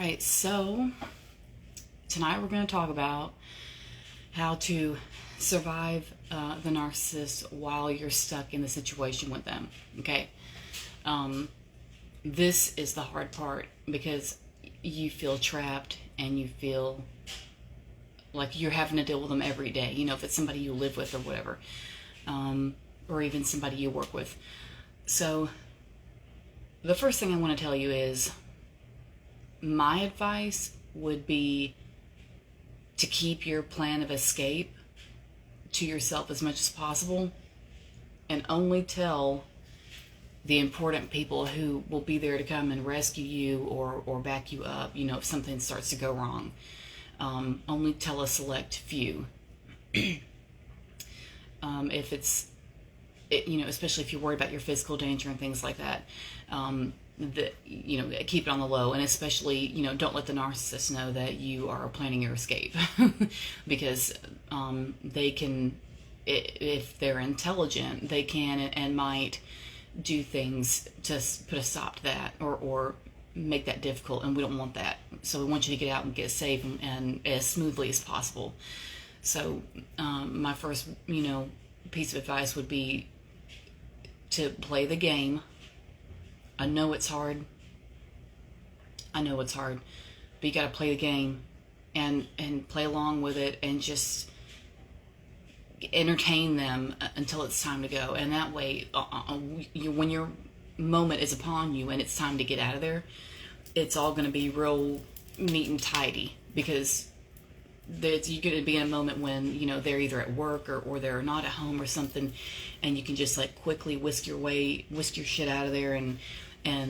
right, so tonight we're going to talk about how to survive the narcissist while you're stuck in the situation with them. Okay, this is the hard part because you feel trapped and you feel like you're having to deal with them every day. You know, if it's somebody you live with or whatever, or even somebody you work with. So the first thing I want to tell you is my advice would be to keep your plan of escape to yourself as much as possible and only tell the important people who will be there to come and rescue you or back you up, you know, if something starts to go wrong. Only tell a select few. If it's, especially if you're worried about your physical danger and things like that, keep it on the low, and especially, don't let the narcissist know that you are planning your escape, because they can, if they're intelligent, they can and might do things to put a stop to that or make that difficult, and we don't want that. So we want you to get out and get safe and as smoothly as possible. So my first, piece of advice would be to play the game. I know it's hard, but you got to play the game and play along with it and just entertain them until it's time to go. And that way, when your moment is upon you and it's time to get out of there, it's all going to be real neat and tidy, because you're going to be in a moment when, they're either at work or they're not at home or something, and you can just like quickly whisk your shit out of there and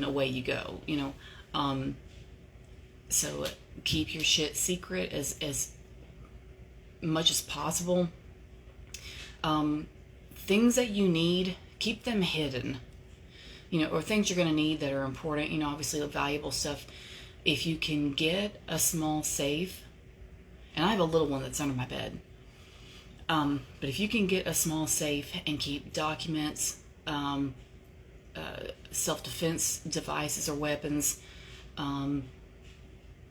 away you go, so keep your shit secret as much as possible. Things that you need, keep them hidden, or things you're going to need that are important, obviously the valuable stuff. If you can get a small safe, and I have a little one that's under my bed, but if you can get a small safe and keep documents, self-defense devices or weapons,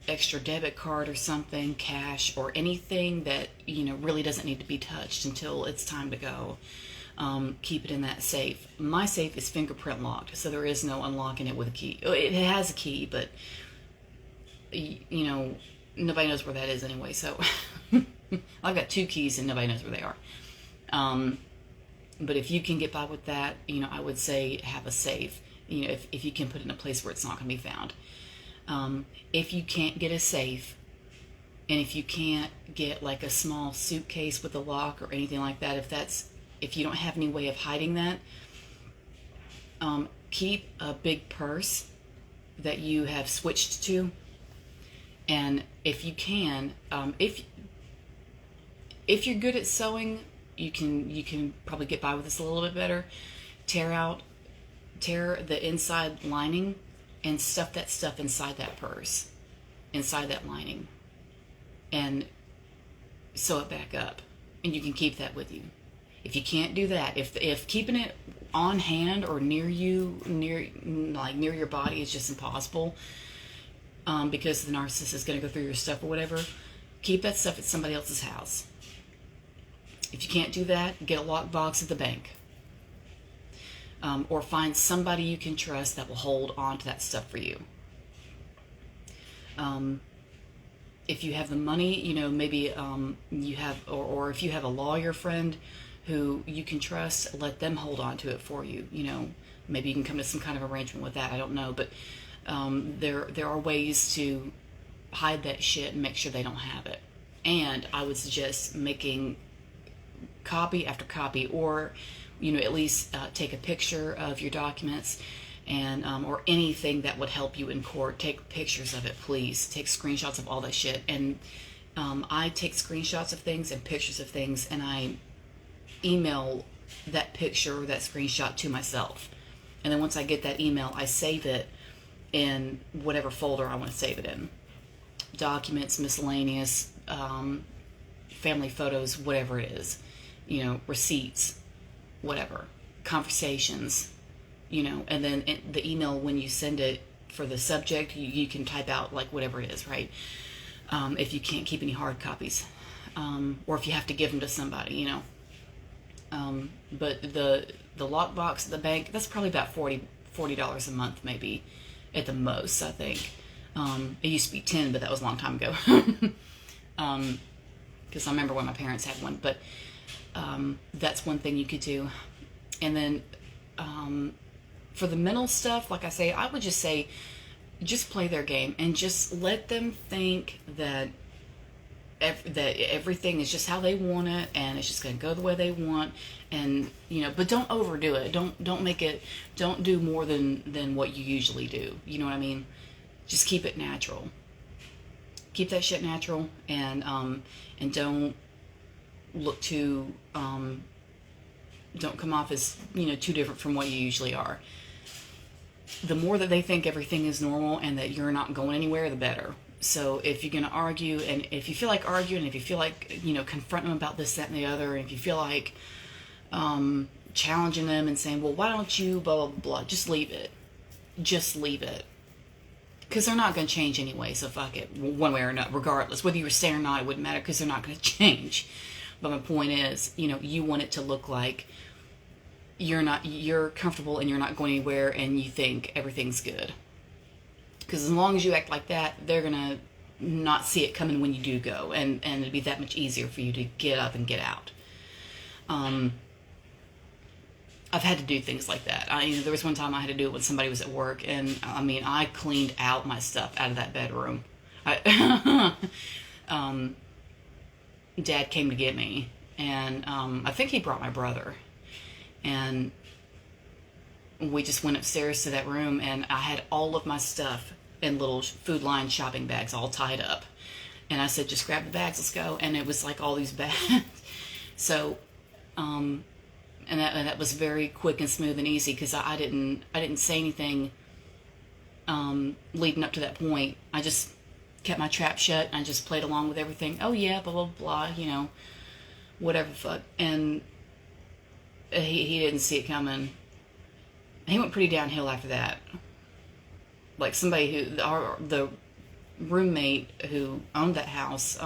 extra debit card or something, cash, or anything that really doesn't need to be touched until it's time to go, keep it in that safe. My safe is fingerprint locked, so there is no unlocking it with a key. It has a key, but nobody knows where that is anyway, so I've got 2 keys and nobody knows where they are. But if you can get by with that, I would say have a safe, if you can put it in a place where it's not going to be found. If you can't get a safe, and if you can't get like a small suitcase with a lock or anything like that, if you don't have any way of hiding that, keep a big purse that you have switched to. And if you can, if you're good at sewing, you can probably get by with this a little bit better. Tear the inside lining and stuff that stuff inside that purse, inside that lining, and sew it back up, and you can keep that with you. If you can't do that, if keeping it on hand or near you, near your body is just impossible, because the narcissist is going to go through your stuff or whatever, keep that stuff at somebody else's house. If you can't do that, get a locked box at the bank. Or find somebody you can trust that will hold on to that stuff for you. If you have the money, maybe you have, or if you have a lawyer friend who you can trust, let them hold on to it for you. Maybe you can come to some kind of arrangement with that. I don't know, but there are ways to hide that shit and make sure they don't have it. And I would suggest making copy after copy, or at least take a picture of your documents, and or anything that would help you in court. Take pictures of it, please. Take screenshots of all that shit. And I take screenshots of things and pictures of things, and I email that picture or that screenshot to myself. And then once I get that email, I save it in whatever folder I want to save it in. Documents, miscellaneous, family photos, whatever it is. Receipts, whatever, conversations, and then the email, when you send it, for the subject, you can type out like whatever it is, right? If you can't keep any hard copies, or if you have to give them to somebody, you know. But the lockbox at the bank, that's probably about $40 a month, maybe at the most, I think. It used to be 10, but that was a long time ago. Because I remember when my parents had one. But that's one thing you could do. And then for the mental stuff, like I say, I would just say, just play their game and just let them think that everything is just how they want it, and it's just going to go the way they want. And you know, but don't overdo it. Don't make it. Don't do more than what you usually do. You know what I mean? Just keep it natural. Keep that shit natural, and don't look too. Don't come off as, you know, too different from what you usually are. The more that they think everything is normal and that you're not going anywhere, the better. So if you're going to argue, and if you feel like arguing, if you feel like, you know, confronting them about this, that, and the other, and if you feel like challenging them and saying, well, why don't you, blah, blah, blah, just leave it. Just leave it. Because they're not going to change anyway, so fuck it. One way or another, regardless. Whether you were staying or not, it wouldn't matter, because they're not going to change. But my point is, you know, you want it to look like you're comfortable and you're not going anywhere and you think everything's good. Because as long as you act like that, they're going to not see it coming when you do go. And it'd be that much easier for you to get up and get out. I've had to do things like that. There was one time I had to do it when somebody was at work. And, I mean, I cleaned out my stuff out of that bedroom. Dad came to get me. And I think he brought my brother. And we just went upstairs to that room, and I had all of my stuff in little Food Line shopping bags all tied up. And I said, just grab the bags, let's go. And it was like all these bags. So, and that was very quick and smooth and easy, because I didn't say anything leading up to that point. I just kept my trap shut, and I just played along with everything. Oh yeah, blah, blah, blah, you know, whatever fuck. And he didn't see it coming. He went pretty downhill after that. Like somebody the roommate who owned that house,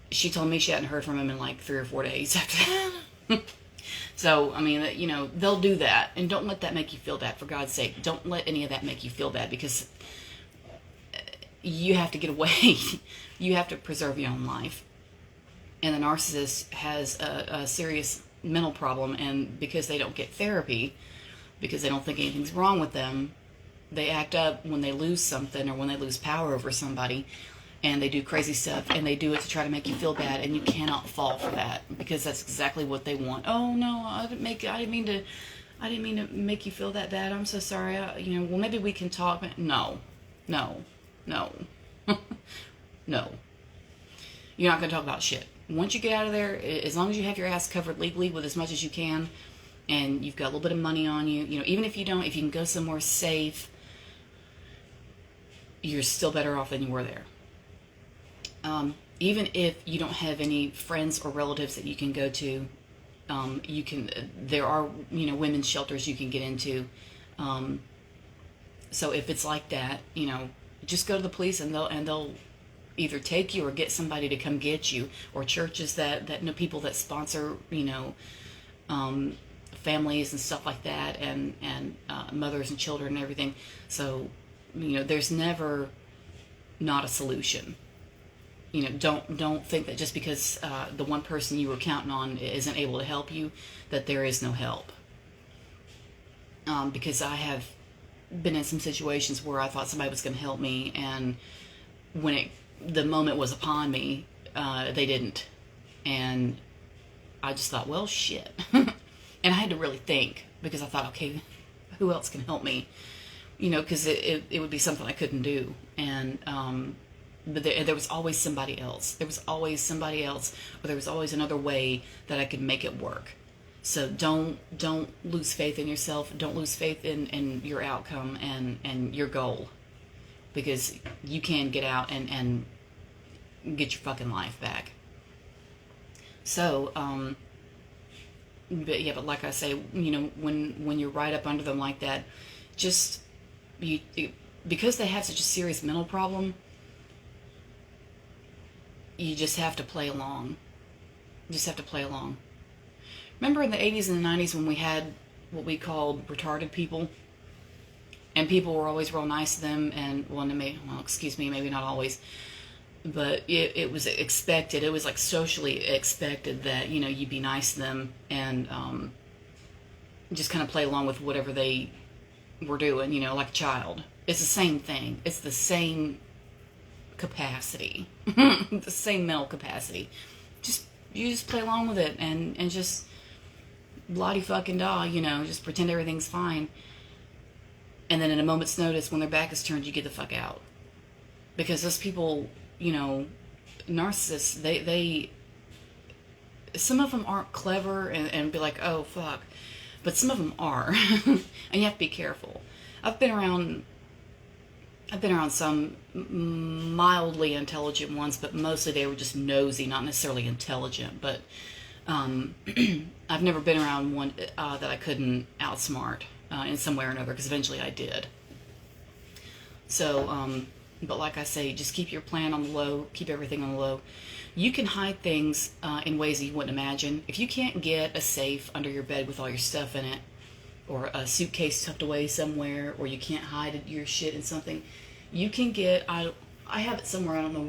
she told me she hadn't heard from him in like 3 or 4 days after that. So, I mean, you know, they'll do that. And don't let that make you feel bad, for God's sake. Don't let any of that make you feel bad, because you have to get away. You have to preserve your own life. And the narcissist has a serious mental problem, and because they don't get therapy, because they don't think anything's wrong with them, they act up when they lose something or when they lose power over somebody, and they do crazy stuff, and they do it to try to make you feel bad, and you cannot fall for that, because that's exactly what they want. Oh no, I didn't mean to make you feel that bad. I'm so sorry. Well, maybe we can talk. No. No. You're not going to talk about shit. Once you get out of there, as long as you have your ass covered legally with as much as you can, and you've got a little bit of money on you, you know, even if you don't, if you can go somewhere safe, you're still better off than you were there. Even if you don't have any friends or relatives that you can go to, there are, you know, women's shelters you can get into. So if it's like that, you know, just go to the police, and they'll either take you or get somebody to come get you, or churches that know people that sponsor, you know, families and stuff like that, and mothers and children and everything. So, you know, there's never not a solution. You know, don't think that just because the one person you were counting on isn't able to help you, that there is no help. Because I have been in some situations where I thought somebody was going to help me, and when the moment was upon me, they didn't. And I just thought, well, shit. And I had to really think, because I thought, okay, who else can help me? You know, because it would be something I couldn't do. And but there was always somebody else. There was always somebody else, or there was always another way that I could make it work. So don't lose faith in yourself. Don't lose faith in your outcome and your goal, because you can get out and get your fucking life back. So, but like I say, you know, when you're right up under them like that, just you, because they have such a serious mental problem, you just have to play along. You just have to play along. Remember in the 80s and the 90s when we had what we called retarded people? And people were always real nice to them, and, well, excuse me, maybe not always, but it was expected. It was like socially expected that, you know, you'd be nice to them and just kind of play along with whatever they were doing, you know, like a child. It's the same thing. It's the same capacity, the same mental capacity. You just play along with it and just bloody fucking da, you know, just pretend everything's fine. And then in a moment's notice, when their back is turned, you get the fuck out. Because those people, you know, narcissists, they some of them aren't clever and be like, oh, fuck. But some of them are. And you have to be careful. I've been around some mildly intelligent ones, but mostly they were just nosy, not necessarily intelligent. But I've never been around one that I couldn't outsmart in some way or another, because eventually I did. So, but like I say, just keep your plan on the low, keep everything on the low. You can hide things in ways that you wouldn't imagine. If you can't get a safe under your bed with all your stuff in it, or a suitcase tucked away somewhere, or you can't hide your shit in something, you can get, I have it somewhere, I don't know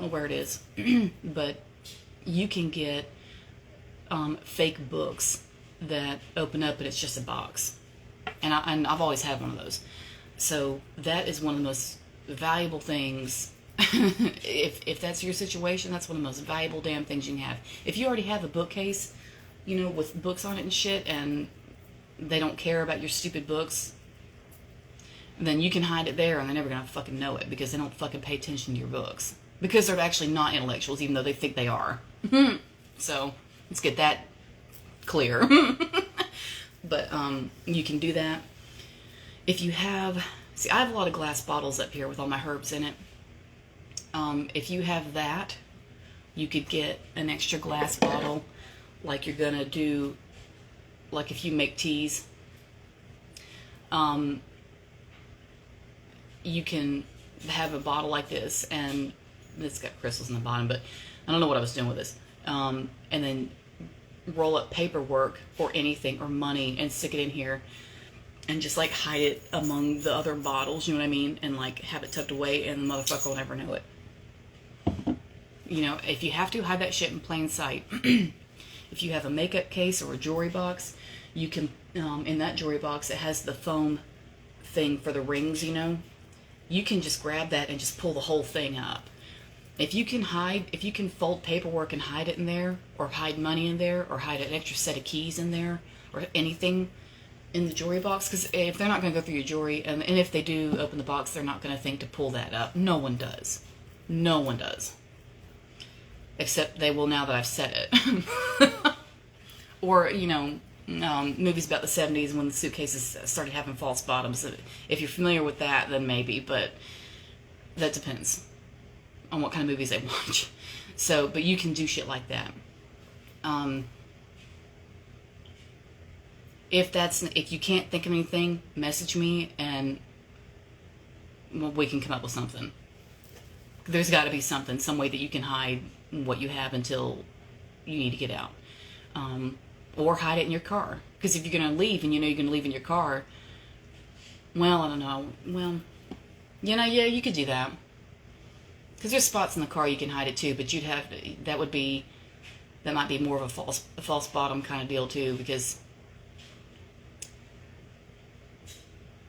where it is, but you can get fake books that open up and it's just a box. And I've always had one of those. So that is one of the most valuable things. if that's your situation, that's one of the most valuable damn things you can have. If you already have a bookcase, you know, with books on it and shit, and they don't care about your stupid books, then you can hide it there and they're never gonna fucking know it, because they don't fucking pay attention to your books. Because they're actually not intellectuals, even though they think they are. So, let's get that clear. But, you can do that. If you have, see, I have a lot of glass bottles up here with all my herbs in it. If you have that, you could get an extra glass bottle, like you're gonna do, like if you make teas. You can have a bottle like this, and it's got crystals in the bottom, but I don't know what I was doing with this. And then roll up paperwork or anything or money and stick it in here and just like hide it among the other bottles, you know what I mean? And like have it tucked away and the motherfucker will never know it. You know, if you have to, hide that shit in plain sight. If you have a makeup case or a jewelry box, you can, in that jewelry box, it has the foam thing for the rings, you know? You can just grab that and just pull the whole thing up. If you can fold paperwork and hide it in there, or hide money in there, or hide an extra set of keys in there, or anything in the jewelry box, because if they're not going to go through your jewelry, and if they do open the box, they're not going to think to pull that up. No one does. No one does. Except they will now that I've said it. Or, you know, movies about the 70s when the suitcases started having false bottoms. If you're familiar with that, then maybe, but that depends on what kind of movies they watch. So, but you can do shit like that. If you can't think of anything, message me and we can come up with something. There's got to be something, some way that you can hide what you have until you need to get out. Or hide it in your car. Because if you're going to leave and you know you're going to leave in your car, well, I don't know. Well, you know, yeah, you could do that. Because there's spots in the car you can hide it too, but that might be more of a false bottom kind of deal too, because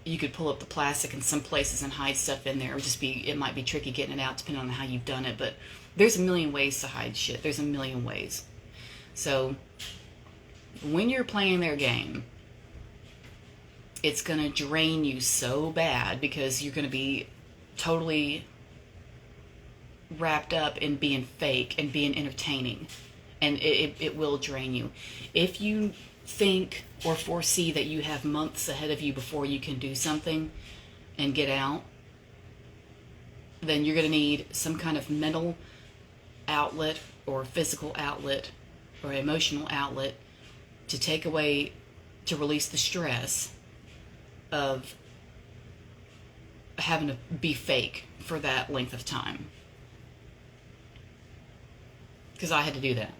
you could pull up the plastic in some places and hide stuff in there. It might be tricky getting it out depending on how you've done it, but there's a million ways to hide shit. There's a million ways. So, when you're playing their game, it's going to drain you so bad because you're going to be totally wrapped up in being fake and being entertaining. And it will drain you. If you think or foresee that you have months ahead of you before you can do something and get out, then you're going to need some kind of mental outlet or physical outlet or emotional outlet to release the stress of having to be fake for that length of time. Because I had to do that.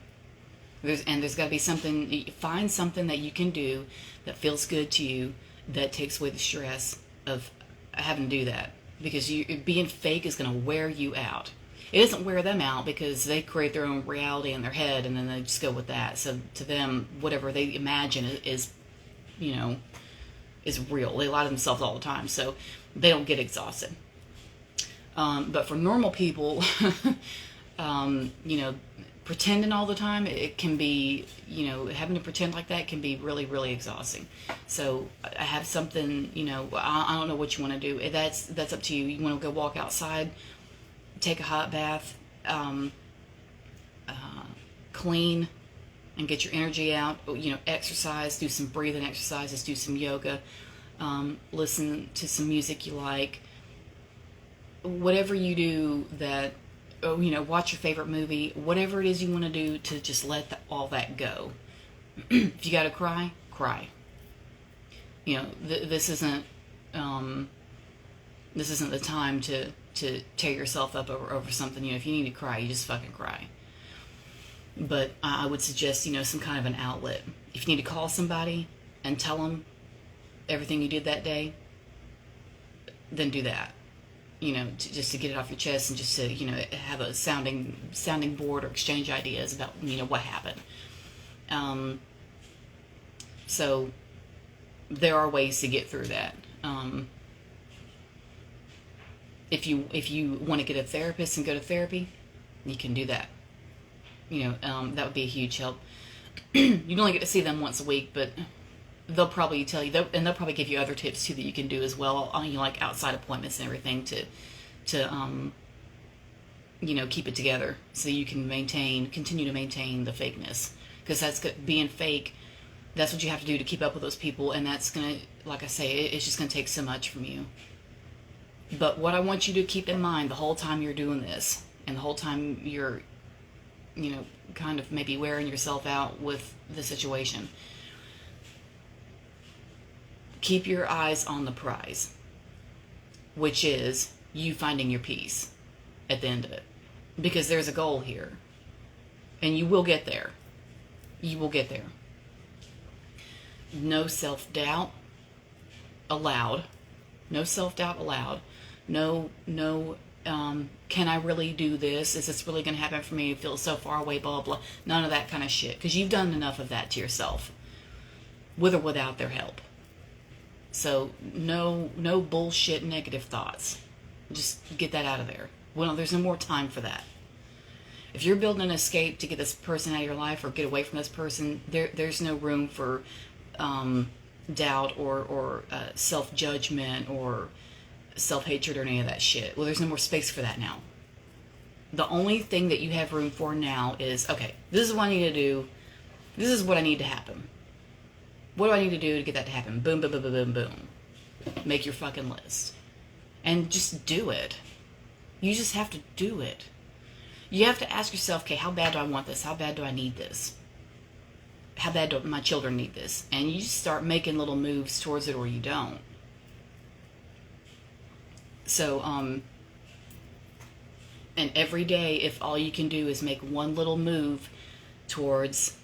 There's got to be something, find something that you can do that feels good to you, that takes away the stress of having to do that. Because being fake is going to wear you out. It doesn't wear them out because they create their own reality in their head and then they just go with that. So to them, whatever they imagine is real. They lie to themselves all the time, so they don't get exhausted. But for normal people, pretending all the time, it can be, having to pretend like that can be really, really exhausting. So I have something, I don't know what you want to do. That's up to you. You want to go walk outside, take a hot bath, clean, and get your energy out. Exercise, do some breathing exercises, do some yoga, listen to some music you like. Whatever you do that, watch your favorite movie, whatever it is you want to do to just let all that go. If you got to cry, cry. This isn't the time to tear yourself up over something. If you need to cry, you just fucking cry. But I would suggest, some kind of an outlet. If you need to call somebody and tell them everything you did that day, then do that. Just to get it off your chest and just to, have a sounding board or exchange ideas about, what happened. So there are ways to get through that. If you want to get a therapist and go to therapy, you can do that. That would be a huge help. You only get to see them once a week, but they'll probably tell you, and they'll probably give you other tips too that you can do as well. Like outside appointments and everything to keep it together so you can continue to maintain the fakeness. Because that's being fake. That's what you have to do to keep up with those people, and that's gonna, like I say, it's just gonna take so much from you. But what I want you to keep in mind the whole time you're doing this, and the whole time you're, kind of maybe wearing yourself out with the situation, keep your eyes on the prize, which is you finding your peace at the end of it. Because there's a goal here. And you will get there. You will get there. No self-doubt allowed. No self-doubt allowed. No, can I really do this? Is this really going to happen for me? It feels so far away, blah, blah. None of that kind of shit. Because you've done enough of that to yourself. With or without their help. So, no bullshit negative thoughts. Just get that out of there. Well, there's no more time for that. If you're building an escape to get this person out of your life or get away from this person, there's no room for doubt or self-judgment or self-hatred or any of that shit. Well, there's no more space for that now. The only thing that you have room for now is, okay, this is what I need to do. This is what I need to happen. What do I need to do to get that to happen? Boom, boom, boom, boom, boom, boom. Make your fucking list. And just do it. You just have to do it. You have to ask yourself, okay, how bad do I want this? How bad do I need this? How bad do my children need this? And you just start making little moves towards it, or you don't. So, and every day, if all you can do is make one little move towards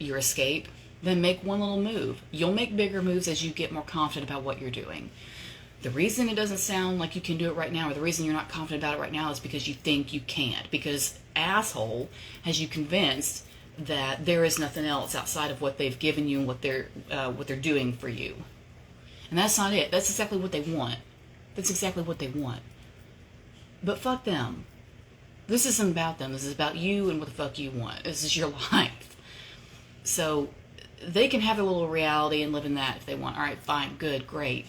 your escape, then make one little move. You'll make bigger moves as you get more confident about what you're doing. The reason it doesn't sound like you can do it right now, or the reason you're not confident about it right now, is because you think you can't. Because asshole has you convinced that there is nothing else outside of what they've given you and what they're doing for you. And that's not it. That's exactly what they want. That's exactly what they want. But fuck them. This isn't about them. This is about you and what the fuck you want. This is your life. So they can have a little reality and live in that if they want. All right, fine, good, great.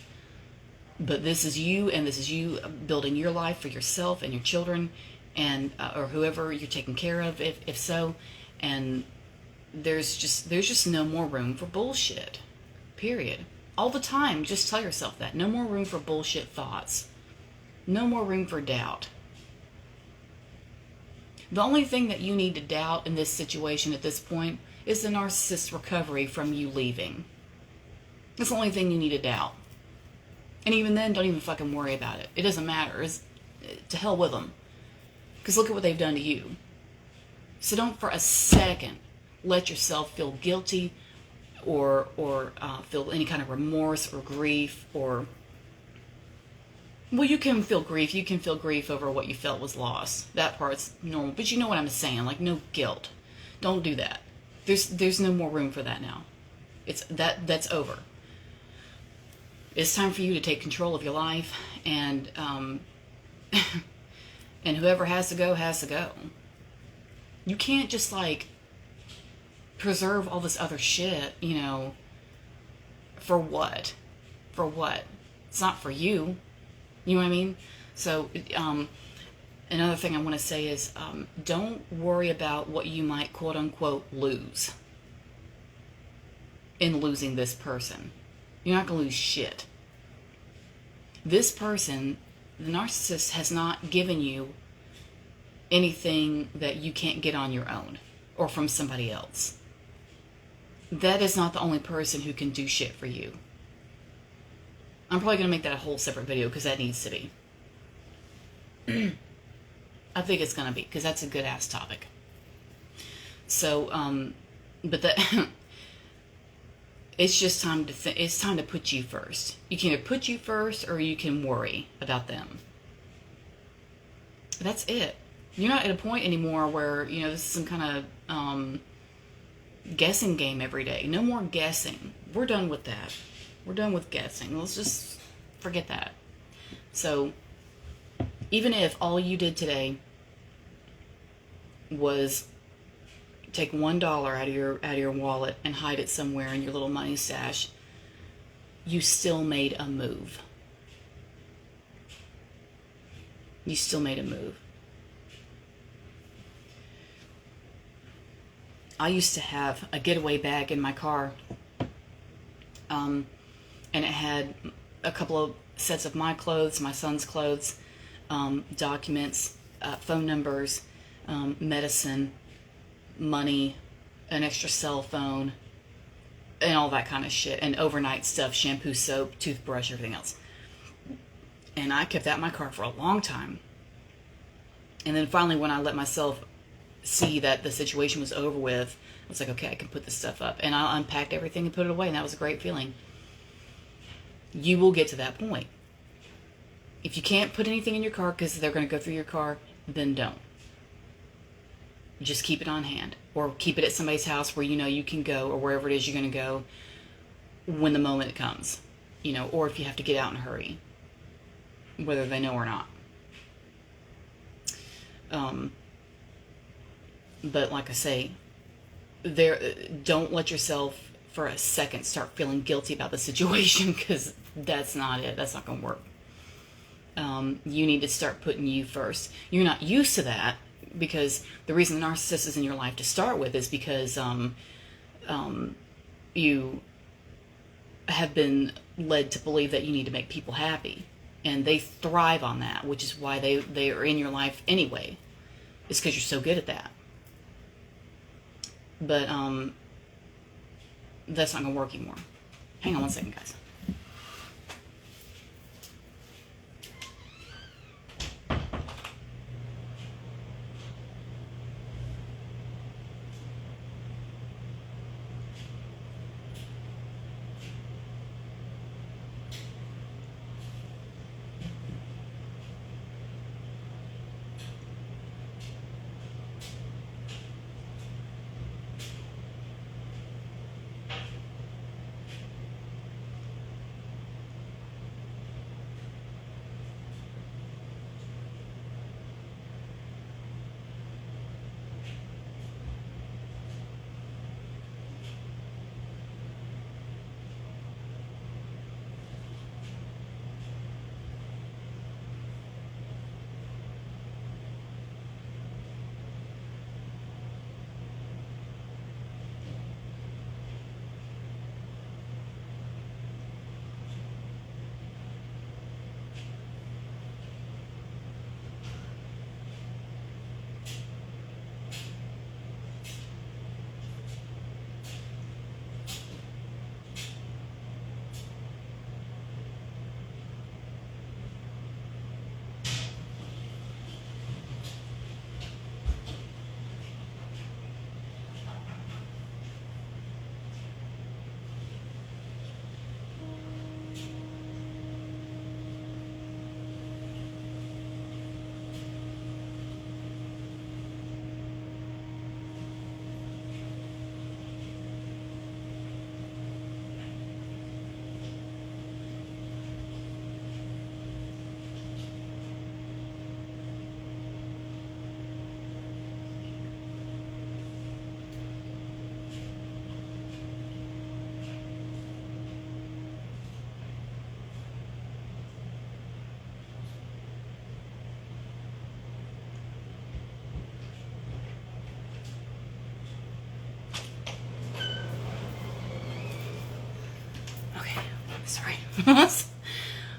But this is you, and this is you building your life for yourself and your children, and or whoever you're taking care of, if so. And there's just no more room for bullshit. Period. All the time, just tell yourself that. No more room for bullshit thoughts. No more room for doubt. The only thing that you need to doubt in this situation at this point is the narcissist's recovery from you leaving. That's the only thing you need to doubt. And even then, don't even fucking worry about it. It doesn't matter. It's to hell with them. Because look at what they've done to you. So don't for a second let yourself feel guilty or feel any kind of remorse or grief or... Well, you can feel grief. You can feel grief over what you felt was lost. That part's normal. But you know what I'm saying. Like, no guilt. Don't do that. There's no more room for that now. That's over. It's time for you to take control of your life, and and whoever has to go has to go. You can't just like preserve all this other shit, for what? For what? It's not for you. You know what I mean? So, another thing I want to say is, don't worry about what you might quote unquote lose in losing this person. You're not going to lose shit. This person, the narcissist, has not given you anything that you can't get on your own or from somebody else. That is not the only person who can do shit for you. I'm probably going to make that a whole separate video because that needs to be. I think it's going to be, because that's a good ass topic. So, but that it's just time to it's time to put you first. You can either put you first or you can worry about them. That's it. You're not at a point anymore where, this is some kind of guessing game every day. No more guessing. We're done with that. We're done with guessing. Let's just forget that. So, even if all you did today was take $1 out of your wallet and hide it somewhere in your little money stash, you still made a move. You still made a move. I used to have a getaway bag in my car, and it had a couple of sets of my clothes, my son's clothes, documents, phone numbers, medicine, money, an extra cell phone, and all that kind of shit, and overnight stuff, shampoo, soap, toothbrush, everything else. And I kept that in my car for a long time. And then finally, when I let myself see that the situation was over with, I was like, okay, I can put this stuff up. And I unpacked everything and put it away, and that was a great feeling. You will get to that point. If you can't put anything in your car because they're going to go through your car, then don't. Just keep it on hand, or keep it at somebody's house where you can go, or wherever it is you're going to go when the moment comes, or if you have to get out in a hurry, whether they know or not. But like I say, don't let yourself for a second start feeling guilty about the situation, because that's not it. That's not going to work. You need to start putting you first. You're not used to that, because the reason the narcissist is in your life to start with is because you have been led to believe that you need to make people happy, and they thrive on that, which is why they are in your life anyway. It's because you're so good at that. But that's not going to work anymore. Hang on one second, guys.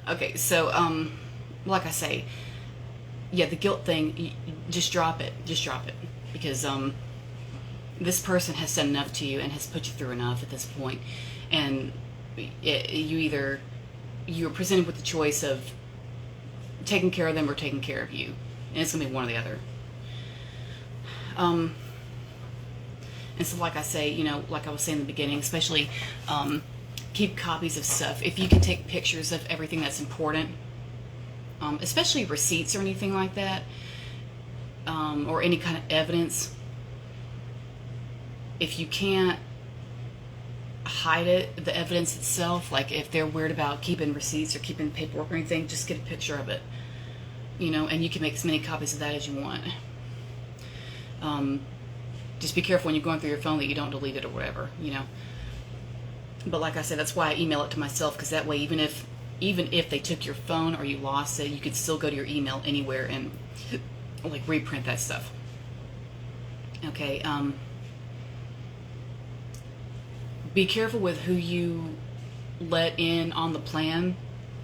Okay, so like I say, yeah, the guilt thing, just drop it. Just drop it. Because this person has done enough to you and has put you through enough at this point. And you're presented with the choice of taking care of them or taking care of you. And it's going to be one or the other. And so, like I say, you know, like I was saying in the beginning, especially keep copies of stuff. If you can take pictures of everything that's important, especially receipts or anything like that, or any kind of evidence. If you can't hide it, the evidence itself, like if they're weird about keeping receipts or keeping paperwork or anything, just get a picture of it, you know, and you can make as many copies of that as you want. Just be careful when you're going through your phone that you don't delete it or whatever, you know. But like I said, that's why I email it to myself, because that way, even if they took your phone or you lost it, you could still go to your email anywhere and like reprint that stuff. Okay. Be careful with who you let in on the plan,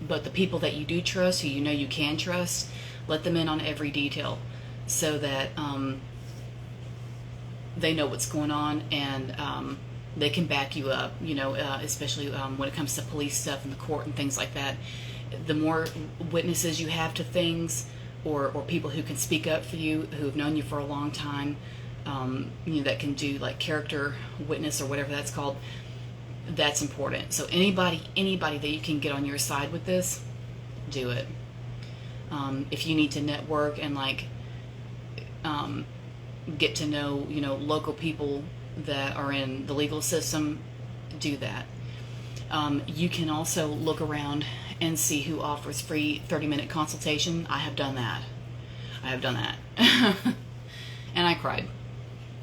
but the people that you do trust, who you know you can trust, let them in on every detail, so that they know what's going on, and they can back you up, you know, especially when it comes to police stuff in the court and things like that. The more witnesses you have to things, or people who can speak up for you, who have known you for a long time, you know, that can do like character witness or whatever that's called, that's important. So anybody that you can get on your side with this, do it. If you need to network and like get to know, you know, local people that are in the legal system, do that. You can also look around and see who offers free 30-minute consultation. I have done that. And I cried.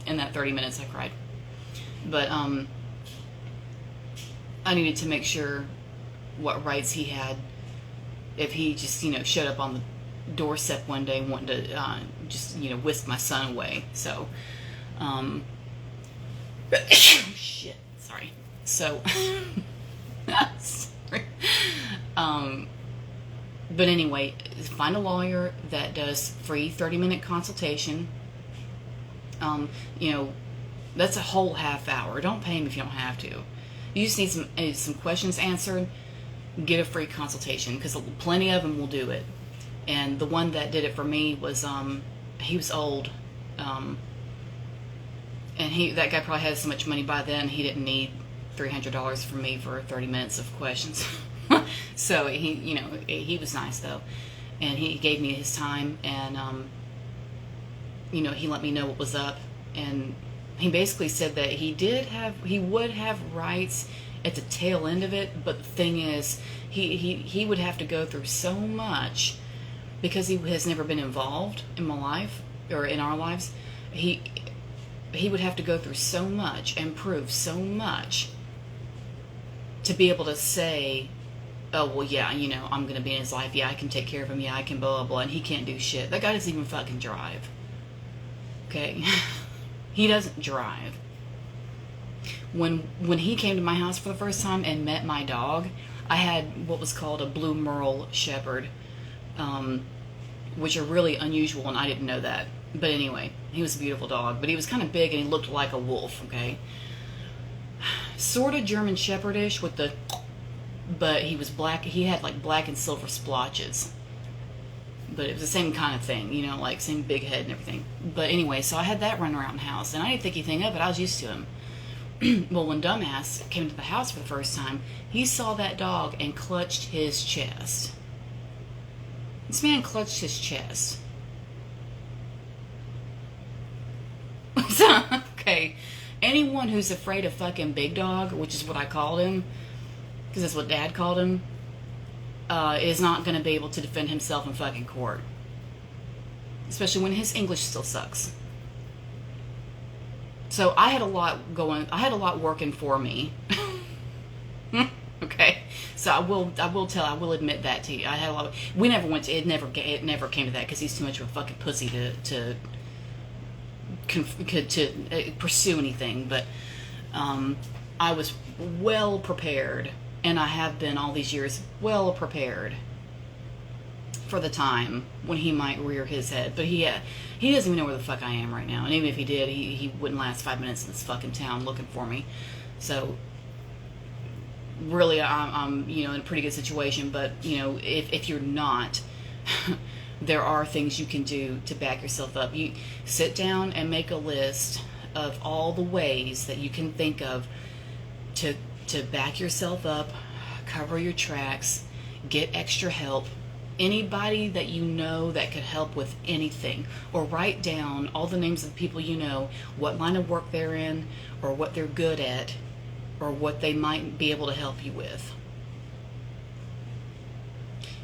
In that 30 minutes, I cried. But I needed to make sure what rights he had. If he just, you know, showed up on the doorstep one day wanting to just, you know, whisk my son away. So, shit, sorry. So, sorry. But anyway, find a lawyer that does free 30-minute consultation. You know, that's a whole half hour. Don't pay him if you don't have to. You just need some questions answered. Get a free consultation, because plenty of them will do it. And the one that did it for me was he was old, and that guy probably had so much money by then he didn't need $300 from me for 30 minutes of questions. So he was nice though, and he gave me his time, and you know, he let me know what was up, and he basically said that he would have rights at the tail end of it, but the thing is, he would have to go through so much, because he has never been involved in my life or in our lives. He would have to go through so much and prove so much to be able to say, oh, well, yeah, you know, I'm going to be in his life. Yeah, I can take care of him. Yeah, I can blah, blah, blah. And he can't do shit. That guy doesn't even fucking drive. Okay? He doesn't drive. When he came to my house for the first time and met my dog, I had what was called a blue merle shepherd, which are really unusual, and I didn't know that. But anyway, he was a beautiful dog, but he was kind of big and he looked like a wolf, okay? Sort of German shepherdish but he was black. He had like black and silver splotches. But it was the same kind of thing, you know, like same big head and everything. But anyway, so I had that run around the house, and I didn't think anything of it. I was used to him. Well, when Dumbass came to the house for the first time, he saw that dog and clutched his chest. This man clutched his chest. Okay, anyone who's afraid of fucking Big Dog, which is what I called him, because that's what Dad called him, is not going to be able to defend himself in fucking court. Especially when his English still sucks. So I had a lot working for me. Okay, so I will admit that to you. I had a lot. We never went to it. Never came to that, because he's too much of a fucking pussy to pursue anything. But I was well prepared, And I have been all these years well prepared for the time when he might rear his head. But he doesn't even know where the fuck I am right now. And even if he did, he wouldn't last 5 minutes in this fucking town looking for me. So really, I'm in a pretty good situation. But if you're not, there are things you can do to back yourself up. You sit down and make a list of all the ways that you can think of to back yourself up, cover your tracks, get extra help. Anybody that you know that could help with anything, or write down all the names of the people you know, what line of work they're in, or what they're good at, or what they might be able to help you with.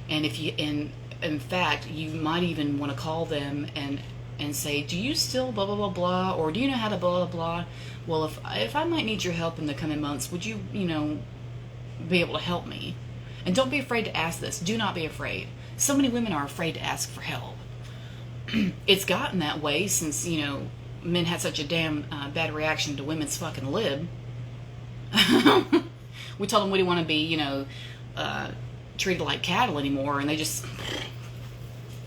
And if you, in fact, you might even want to call them and say, do you still blah blah blah blah, or do you know how to blah blah blah? Well, if I might need your help in the coming months, would you be able to help me? And don't be afraid to ask this. Do not be afraid. So many women are afraid to ask for help. It's gotten that way since, men had such a damn bad reaction to women's fucking lib. We told them we didn't want to be, treated like cattle anymore, and they just,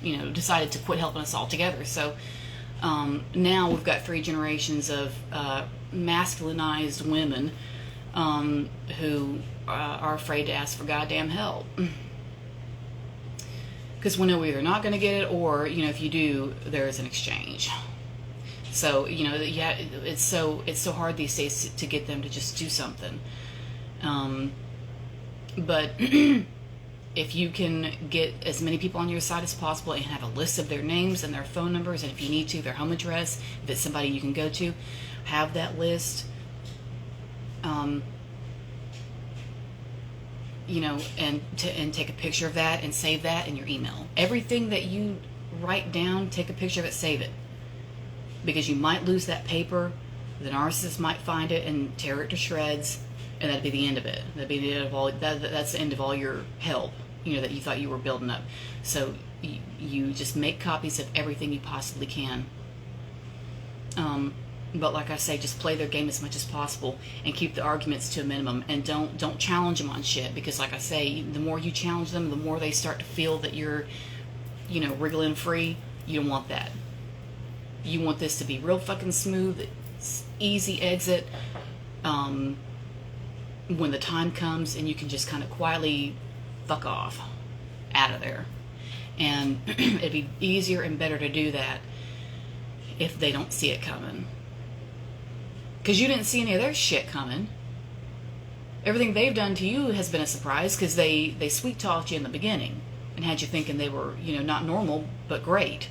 decided to quit helping us altogether. So now we've got 3 generations of masculinized women who are afraid to ask for goddamn help. Because we know we're either not going to get it, or if you do, there's an exchange. So it's so hard these days to get them to just do something. But if you can get as many people on your side as possible and have a list of their names and their phone numbers, and if you need to, their home address, if it's somebody you can go to, have that list. And take a picture of that and save that in your email. Everything that you write down, take a picture of it, save it. Because you might lose that paper, the narcissist might find it and tear it to shreds, and that'd be the end of it. That'd be the end of all. That's the end of all your help, that you thought you were building up. So you just make copies of everything you possibly can. But like I say, just play their game as much as possible and keep the arguments to a minimum, and don't challenge them on shit, because like I say, the more you challenge them, the more they start to feel that you're, wriggling free. You don't want that. You want this to be real fucking smooth, easy exit. When the time comes, and you can just kind of quietly fuck off out of there. And it'd be easier and better to do that if they don't see it coming. Because you didn't see any of their shit coming. Everything they've done to you has been a surprise, because they sweet talked you in the beginning and had you thinking they were, not normal, but great.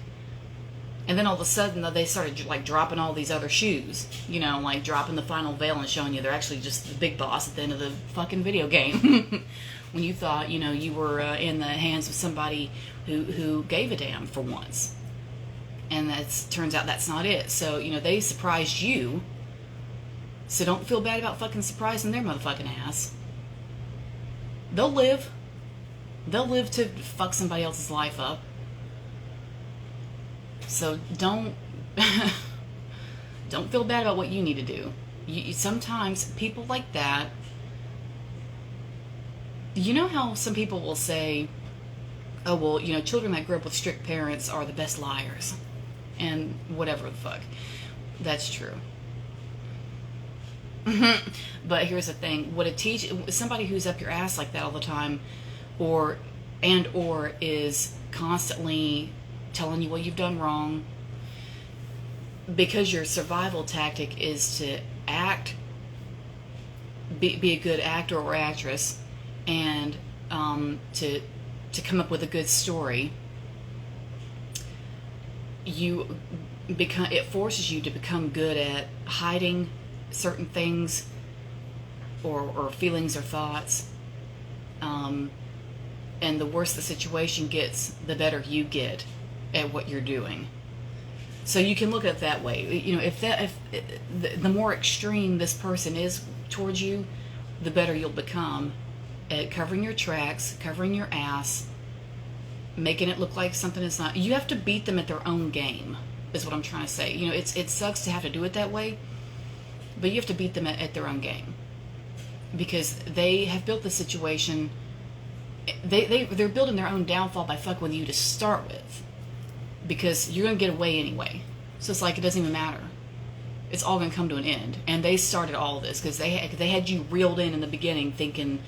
And then all of a sudden they started like dropping all these other shoes, like dropping the final veil and showing you they're actually just the big boss at the end of the fucking video game. When you thought, you were in the hands of somebody who gave a damn for once. And turns out that's not it. So, they surprised you. So don't feel bad about fucking surprising their motherfucking ass. They'll live. They'll live to fuck somebody else's life up. So don't feel bad about what you need to do. Sometimes people like that, how some people will say, oh, well, children that grew up with strict parents are the best liars. And whatever the fuck. That's true. But here's the thing. What it teaches somebody who's up your ass like that all the time, or is constantly telling you what you've done wrong, because your survival tactic is to be a good actor or actress, and to come up with a good story. It forces you to become good at hiding certain things or feelings or thoughts, and the worse the situation gets, the better you get at what you're doing. So you can look at it that way. If the more extreme this person is towards you, the better you'll become at covering your tracks, covering your ass, making it look like something is not. You have to beat them at their own game, is what I'm trying to say. It sucks to have to do it that way, but you have to beat them at their own game. because they have built the situation. They're building their own downfall by fucking with you to start with, because you're going to get away anyway. So it's like, it doesn't even matter. It's all going to come to an end. And they started all of this because they had you reeled in the beginning thinking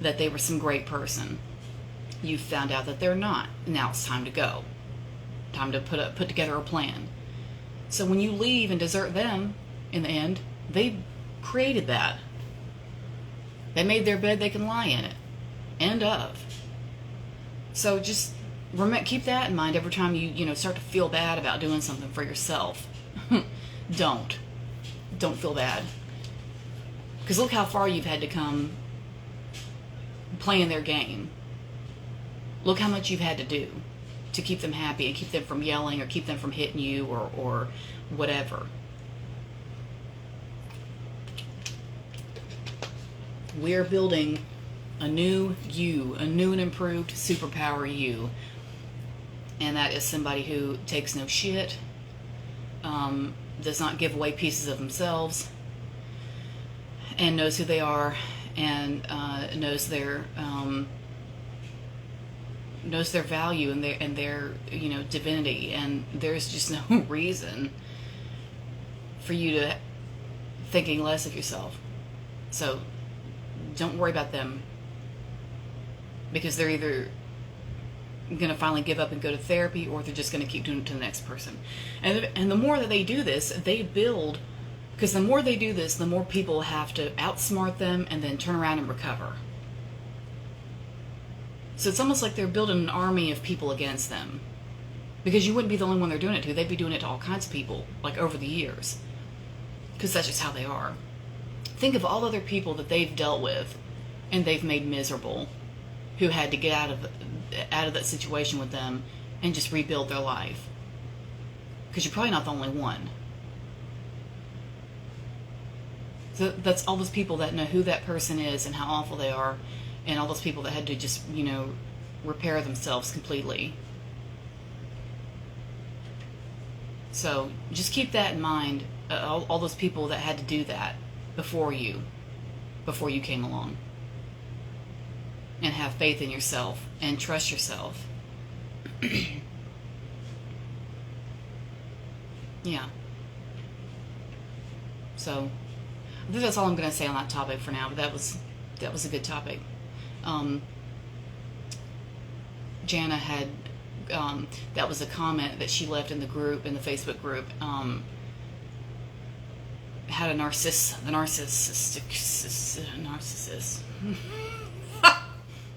that they were some great person. You found out that they're not. Now it's time to go. Time to put together a plan. So when you leave and desert them, in the end, they created that. They made their bed, they can lie in it. End of. So just keep that in mind every time you start to feel bad about doing something for yourself. Don't feel bad, because look how far you've had to come playing their game. Look how much you've had to do to keep them happy and keep them from yelling or keep them from hitting you or whatever. We're building a new you, a new and improved superpower you. And that is somebody who takes no shit, does not give away pieces of themselves, and knows who they are, and knows their value and their divinity. And there's just no reason for you to thinking less of yourself. So don't worry about them, because they're either going to finally give up and go to therapy, or they're just going to keep doing it to the next person. And the more that they do this, they build, because the more they do this, the more people have to outsmart them and then turn around and recover. So it's almost like they're building an army of people against them, because you wouldn't be the only one they're doing it to. They'd be doing it to all kinds of people, like over the years, because that's just how they are. Think of all other people that they've dealt with and they've made miserable, who had to get out of that situation with them and just rebuild their life. Because you're probably not the only one. So that's all those people that know who that person is and how awful they are, and all those people that had to just, repair themselves completely. So just keep that in mind, all those people that had to do that before you came along. And have faith in yourself and trust yourself. Yeah. So I think that's all I'm going to say on that topic for now. But that was a good topic. Jana had that was a comment that she left in the Facebook group. Had a narcissist.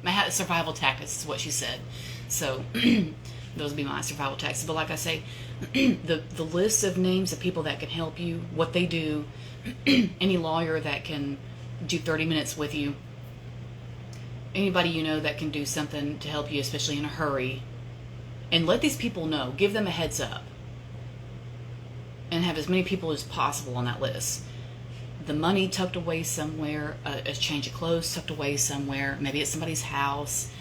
My survival tactics is what she said. So those would be my survival tactics. But like I say, the list of names of people that can help you, what they do, any lawyer that can do 30 minutes with you, anybody that can do something to help you, especially in a hurry, and let these people know. Give them a heads up. And have as many people as possible on that list. The money tucked away somewhere, a change of clothes tucked away somewhere, maybe at somebody's house.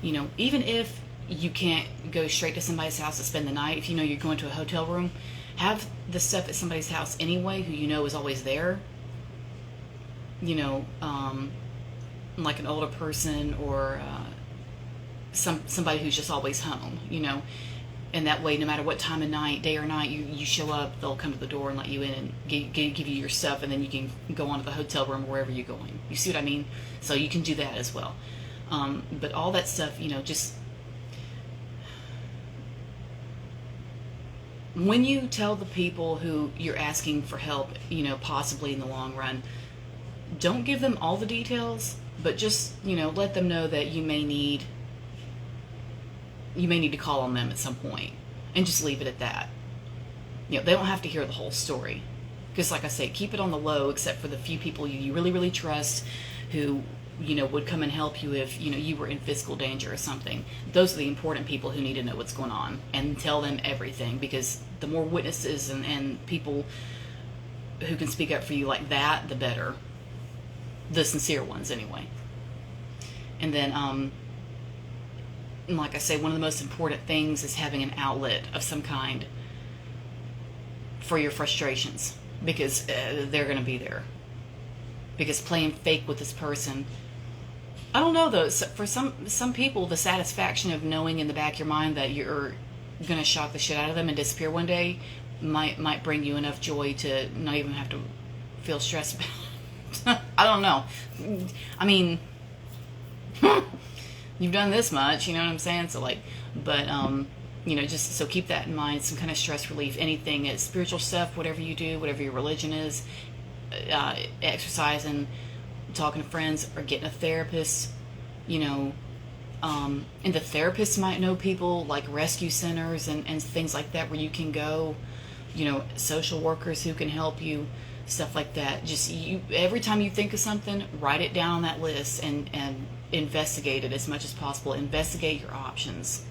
Even if you can't go straight to somebody's house to spend the night, if you're going to a hotel room, have the stuff at somebody's house anyway, who is always there. Like an older person, or somebody who's just always home, And that way, no matter what time of night, day or night, you show up, they'll come to the door and let you in and give you your stuff, and then you can go on to the hotel room or wherever you're going. You see what I mean? So you can do that as well. But all that stuff, just... When you tell the people who you're asking for help, possibly in the long run, don't give them all the details, but just, let them know that you may need to call on them at some point, and just leave it at that. They don't have to hear the whole story, because like I say, keep it on the low, except for the few people you really, really trust, who would come and help you if you were in physical danger or something. Those are the important people who need to know what's going on, and tell them everything, because the more witnesses and people who can speak up for you like that, the better. The sincere ones anyway. And then like I say, one of the most important things is having an outlet of some kind for your frustrations, because they're going to be there. because playing fake with this person, I don't know though. For some people, the satisfaction of knowing in the back of your mind that you're gonna shock the shit out of them and disappear one day might bring you enough joy to not even have to feel stressed about. I don't know. I mean, you've done this much, you know what I'm saying? So like, but just so keep that in mind. Some kind of stress relief, anything, spiritual stuff, whatever you do, whatever your religion is, exercising, talking to friends, or getting a therapist. And the therapist might know people like rescue centers and things like that where you can go. Social workers who can help you, stuff like that. Just every time you think of something, write it down on that list and investigate it as much as possible. Investigate your options,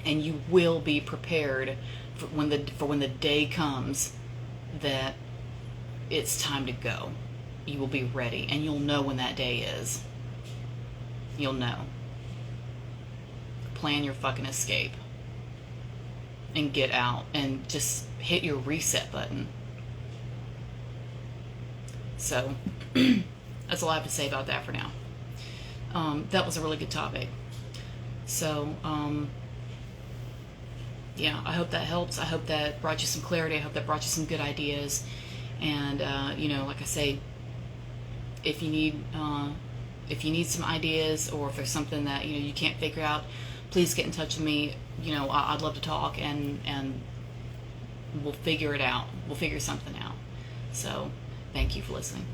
and you will be prepared for when the day comes that it's time to go. You will be ready, and you'll know when that day is. You'll know. Plan your fucking escape and get out and just hit your reset button. So that's all I have to say about that for now. That was a really good topic. So I hope that helps. I hope that brought you some clarity. I hope that brought you some good ideas. And like I say, if you need some ideas, or if there's something that you can't figure out, please get in touch with me. I'd love to talk, and we'll figure it out. We'll figure something out. So thank you for listening.